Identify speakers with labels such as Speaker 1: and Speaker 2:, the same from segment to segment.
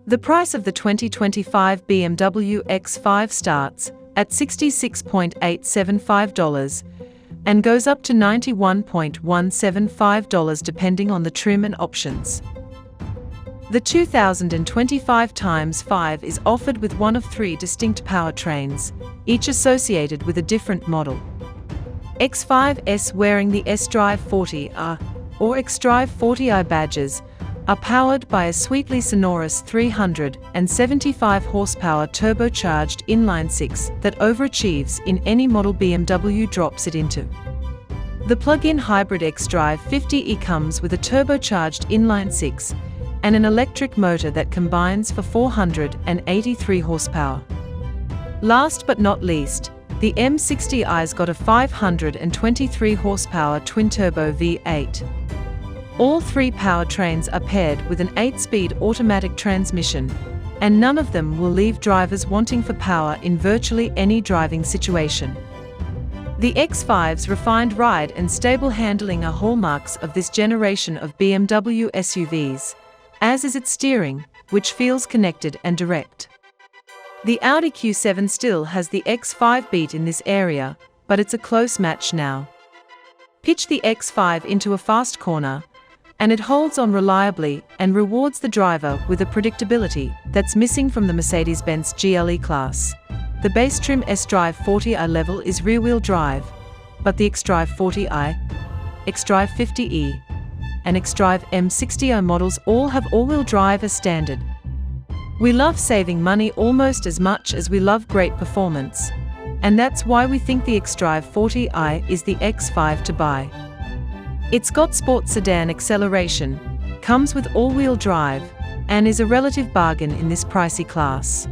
Speaker 1: The price of the 2025 BMW X5 starts at $66,875 and goes up to $91,175 depending on the trim and options. The 2025 x5 is offered with one of 3 distinct powertrains, each associated with a different model. X5s wearing the xDrive 40i or xDrive 40i badges are powered by a sweetly sonorous 375 horsepower turbocharged inline-six that overachieves in any model BMW drops it into. The plug-in hybrid xDrive 50e comes with a turbocharged inline-six and an electric motor that combines for 483 horsepower. Last but not least, the M60i's got a 523 horsepower twin-turbo V8. All 3 powertrains are paired with an 8-speed automatic transmission, and none of them will leave drivers wanting for power in virtually any driving situation. The X5's refined ride and stable handling are hallmarks of this generation of BMW SUVs, as is its steering, which feels connected and direct. The Audi Q7 still has the X5 beat in this area, but it's a close match now. Pitch the X5 into a fast corner, and it holds on reliably and rewards the driver with a predictability that's missing from the Mercedes-Benz GLE-class. The base trim xDrive 40i level is rear-wheel drive, but the xDrive 40i, xDrive 50e, and xDrive M60i models all have all-wheel drive as standard. We love saving money almost as much as we love great performance, and that's why we think the xDrive 40i is the X5 to buy. It's got sports sedan acceleration, comes with all-wheel drive, and is a relative bargain in this pricey class.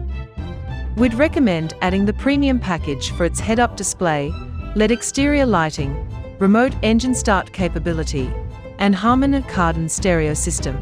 Speaker 1: We'd recommend adding the premium package for its head-up display, LED exterior lighting, remote engine start capability, and Harman and Kardon stereo system.